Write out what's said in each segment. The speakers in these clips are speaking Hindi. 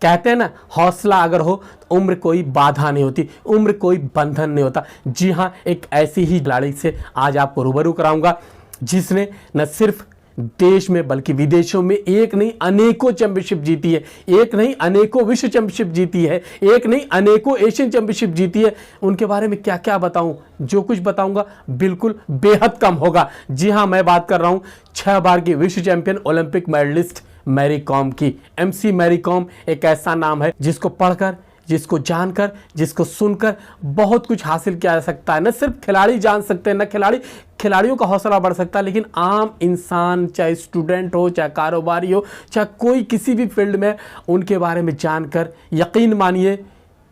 कहते हैं ना, हौसला अगर हो तो उम्र कोई बाधा नहीं होती, उम्र कोई बंधन नहीं होता। जी हाँ, एक ऐसी ही खिलाड़ी से आज आपको रूबरू कराऊंगा जिसने न सिर्फ देश में बल्कि विदेशों में एक नहीं अनेकों चैंपियनशिप जीती है, एक नहीं अनेकों विश्व चैंपियनशिप जीती है, एक नहीं अनेकों एशियन चैंपियनशिप जीती है। उनके बारे में क्या क्या बताऊं, जो कुछ बताऊंगा बिल्कुल बेहद कम होगा। जी हां, मैं बात कर रहा हूं 6 बार की विश्व champion Olympic medallist Mary Kom की। एमसी मैरी कॉम एक ऐसा नाम है जिसको पढ़कर, जिसको जानकर, जिसको सुनकर बहुत कुछ हासिल किया जा सकता है। न सिर्फ खिलाड़ी जान सकते हैं, न खिलाड़ियों का हौसला बढ़ सकता है, लेकिन आम इंसान, चाहे स्टूडेंट हो, चाहे कारोबारी हो, चाहे कोई किसी भी फील्ड में, उनके बारे में जानकर यकीन मानिए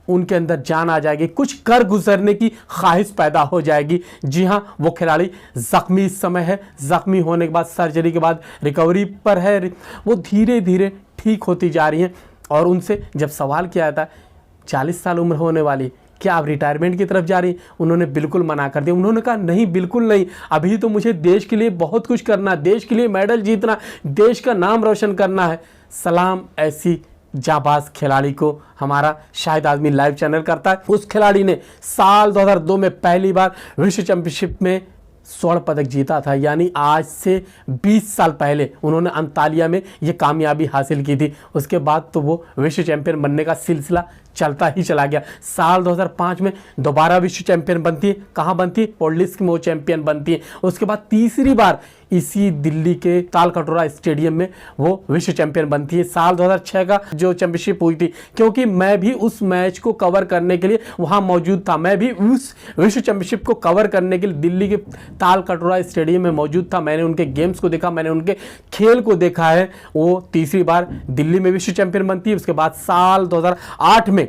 उनके अंदर जान आ जाएगी, कुछ कर गुजरने की ख्वाहिश पैदा हो जाएगी। जी हाँ, वो खिलाड़ी ज़ख्मी इस समय है, ज़ख्मी होने के बाद, सर्जरी के बाद रिकवरी पर है, वो धीरे धीरे ठीक होती जा रही हैं। और उनसे जब सवाल किया जाता है 40 साल उम्र होने वाली, क्या आप रिटायरमेंट की तरफ जा रही हैं, उन्होंने बिल्कुल मना कर दिया। उन्होंने कहा नहीं, बिल्कुल नहीं, अभी तो मुझे देश के लिए बहुत कुछ करना, देश के लिए मेडल जीतना, देश का नाम रोशन करना है। सलाम ऐसी जाबाज खिलाड़ी को हमारा शाहिद आज़मी लाइव चैनल करता है। उस खिलाड़ी ने साल 2002 में पहली बार विश्व चैंपियनशिप में स्वर्ण पदक जीता था, यानी आज से 20 साल पहले उन्होंने अंतालिया में ये कामयाबी हासिल की थी। उसके बाद तो वो विश्व चैंपियन बनने का सिलसिला चलता ही चला गया। साल 2005 में दोबारा विश्व चैंपियन बनती है। कहाँ बनती है? पोलिस्क में वो चैंपियन बनती है। उसके बाद तीसरी बार इसी दिल्ली के तालकटोरा स्टेडियम में वो विश्व चैंपियन बनती है। साल 2006 का जो चैंपियनशिप हुई थी, क्योंकि मैं भी उस मैच को कवर करने के लिए वहाँ मौजूद था, मैं भी उस विश्व चैंपियनशिप को कवर करने के लिए दिल्ली के तालकटोरा स्टेडियम में मौजूद था। मैंने उनके गेम्स को देखा, मैंने उनके खेल को देखा है। वो तीसरी बार दिल्ली में विश्व चैंपियन बनती है। उसके बाद साल 2008 में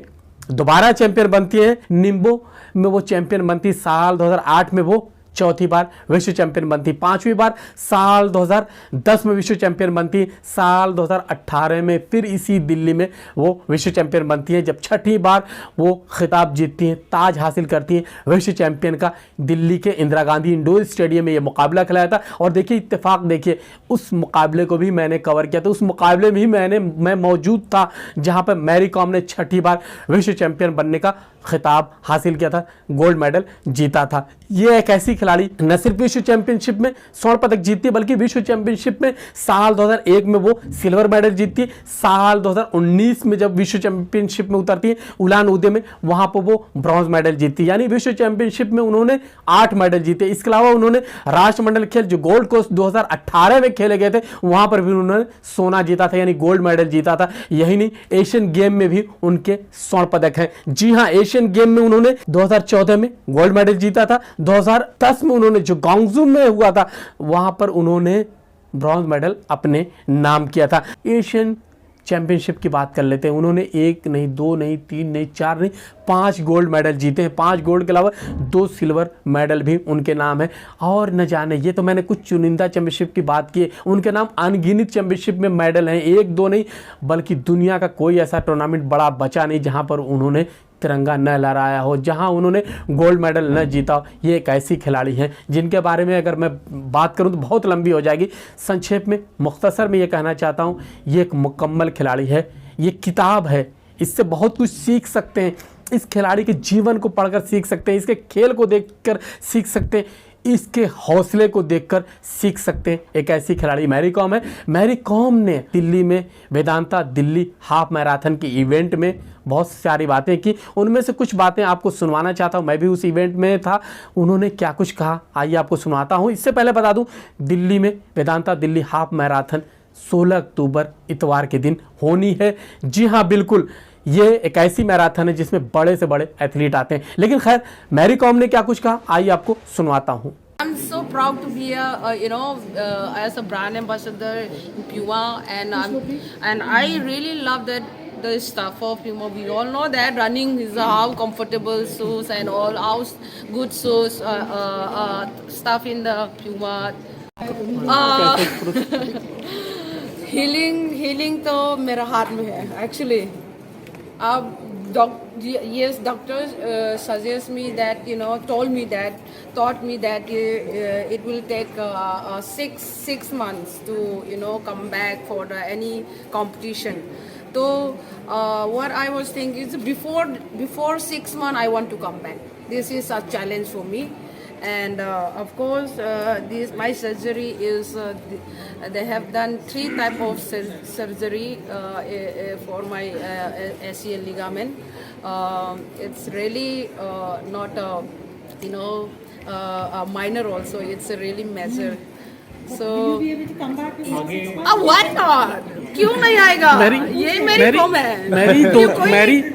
दोबारा चैंपियन बनती है, निम्बो में वो चैंपियन बनती है। साल 2008 में वो चौथी बार विश्व चैंपियन बनती, पांचवी बार साल 2010 में विश्व चैंपियन बनती, साल 2018 में फिर इसी दिल्ली में वो विश्व चैंपियन बनती है। जब छठी बार वो खिताब जीतती हैं, ताज हासिल करती हैं विश्व चैंपियन का। दिल्ली के इंदिरा गांधी इंडोर स्टेडियम में ये मुकाबला खिलाया था। और देखिए इत्तेफाक, देखिए उस मुकाबले को भी मैंने कवर किया था, उस मुकाबले में भी मैं मौजूद था जहाँ पर मैरी कॉम ने छठी बार विश्व चैंपियन बनने का खिताब हासिल किया था, गोल्ड मेडल जीता था। ये एक ऐसी खिलाड़ी न सिर्फ विश्व चैंपियनशिप में स्वर्ण पदक जीतती है, बल्कि विश्व चैंपियनशिप में साल 2001 में वो सिल्वर मेडल जीतती है। साल 2019 में जब विश्व चैंपियनशिप में उतरती है उलान उदे में, वहां पर वो ब्रॉन्ज मेडल जीतती है। यानी विश्व चैंपियनशिप में उन्होंने 8 मेडल जीते। इसके अलावा उन्होंने राष्ट्रमंडल खेल जो गोल्ड कोस्ट 2018 में खेले गए थे, वहां पर भी उन्होंने सोना जीता था, यानी गोल्ड मेडल जीता था। यही नहीं, एशियन गेम में भी उनके स्वर्ण पदक हैं। जी हाँ, एशियन गेम में उन्होंने 2014 में गोल्ड मेडल जीता था। 2010 में उन्होंने जो गांगजू में हुआ था, वहां पर उन्होंने ब्रॉन्ज मेडल अपने नाम किया था। एशियन चैंपियनशिप की बात कर लेते हैं। उन्होंने 1 नहीं, 2 नहीं, 3 नहीं, 4 नहीं, 5 गोल्ड मेडल जीते हैं। 5 गोल्ड के अलावा 2 सिल्वर मेडल भी उनके नाम है। और न जाने, ये तो मैंने कुछ चुनिंदा चैंपियनशिप की बात की है, उनके नाम अनगिनत चैंपियनशिप में मेडल हैं। 1 2 नहीं, बल्कि दुनिया का कोई ऐसा टूर्नामेंट बड़ा बचा नहीं जहां पर उन्होंने तिरंगा न लहराया हो, जहां उन्होंने गोल्ड मेडल न जीता हो। ये एक ऐसी खिलाड़ी हैं जिनके बारे में अगर मैं बात करूं तो बहुत लंबी हो जाएगी। संक्षेप में, मुख्तसर में ये कहना चाहता हूं, ये एक मुकम्मल खिलाड़ी है, ये किताब है, इससे बहुत कुछ सीख सकते हैं। इस खिलाड़ी के जीवन को पढ़कर सीख सकते हैं, इसके खेल को देखकर सीख सकते हैं, इसके हौसले को देखकर सीख सकते हैं। एक ऐसी खिलाड़ी मैरी कॉम है। मैरी कॉम ने दिल्ली में वेदांता दिल्ली हाफ मैराथन की इवेंट में बहुत सारी बातें की। उनमें से कुछ बातें आपको सुनवाना चाहता हूं, मैं भी उस इवेंट में था। उन्होंने क्या कुछ कहा, आइए आपको सुनाता हूं। इससे पहले बता दूं, दिल्ली में वेदांता दिल्ली हाफ मैराथन 16 अक्टूबर इतवार के दिन होनी है। जी हाँ, बिल्कुल, ये एक ऐसी मैराथन है जिसमें बड़े से बड़े एथलीट आते हैं। लेकिन खैर, मैरी कॉम ने क्या कुछ कहा, आइए आपको सुनवाता हूं। I'm so proud to be as a brand ambassador in Puma, and I really love that the stuff of Puma. We all know that running is how comfortable shoes and all, how good shoes stuff in the Puma. healing तो मेरा हाथ में है actually. Yes, doctors suggest me that, taught me that it will take 6 months to come back for any competition. So what I was thinking is before 6 months I want to come back. This is a challenge for me. And of course, my surgery is they have done 3 type of surgery for my ACL ligament. It's really not a minor also. It's a really major. So why not? क्यों नहीं आएगा? ये मेरी प्रॉब्लम है।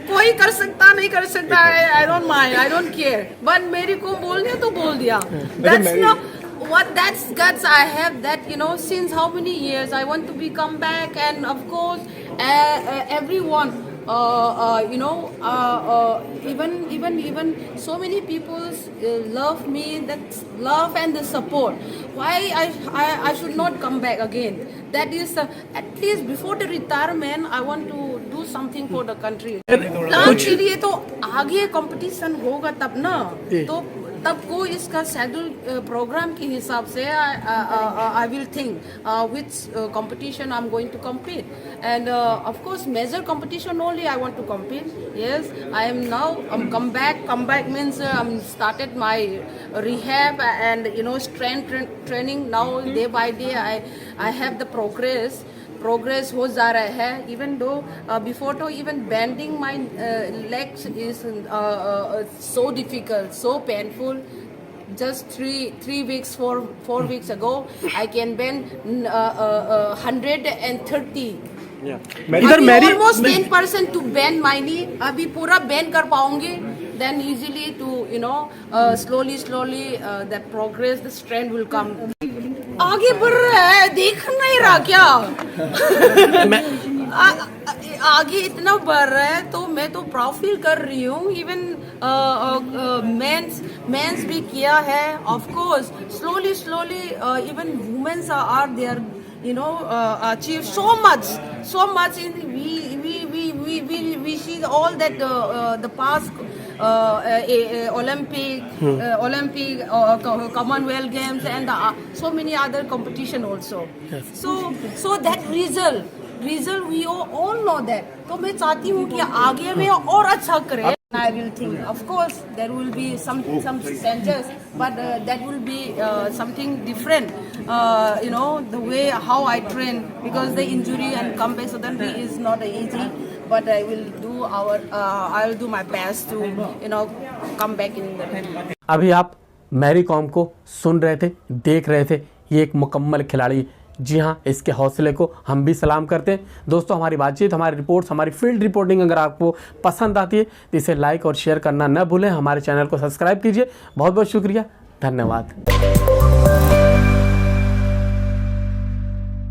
कोई कर सकता नहीं कर सकता है। I don't mind. I don't care. But मेरी को बोलने तो बोल दिया। That's not what that's guts I have. That since how many years I want to be come back, and of course everyone. Even so many people love me. That love and the support. Why I should not come back again? That is at least before the retirement, I want to do something for the country. के लिए तो आगे कंपटीशन होगा तब ना, तो तब को इसका शेड्यूल प्रोग्राम के हिसाब से I will think which competition I'm going to compete, and of course major competition only I want to compete. Yes, I am now come back means I'm started my rehab and strength training. Now day by day I have the progress हो जा रहा है. Even though before to even bending my legs is so difficult, so painful. Just 3 weeks, 4 weeks ago, I can bend 130. Almost 10% to bend my knee. अभी पूरा bend कर पाऊंगी. Then easily to slowly that progress, the strength will come. आगे बढ़ रहा है, देख नहीं रहा क्या? आगे इतना बढ़ रहा है तो मैं तो प्राउड फील कर रही हूँ. इवन मेंस भी किया है. Of course slowly even women's are there, achieve so much in we see all that the past Olympic Commonwealth Games and so many other competition also. Yes. So that result we all know that. तो मैं चाहती हूँ कि आगे में और अच्छा करे. I will think, of course, there will be some changes, but that will be something different. The way how I train, because the injury and comeback suddenly is not easy. But I will do my best to come back in the. अभी आप मैरी कॉम को सुन रहे थे, देख रहे थे. ये एक मुकम्मल खिलाड़ी. जी हाँ, इसके हौसले को हम भी सलाम करते हैं. दोस्तों, हमारी बातचीत, हमारी रिपोर्ट्स, हमारी फील्ड रिपोर्टिंग अगर आपको पसंद आती है तो इसे लाइक और शेयर करना न भूलें. हमारे चैनल को सब्सक्राइब कीजिए. बहुत बहुत शुक्रिया. धन्यवाद.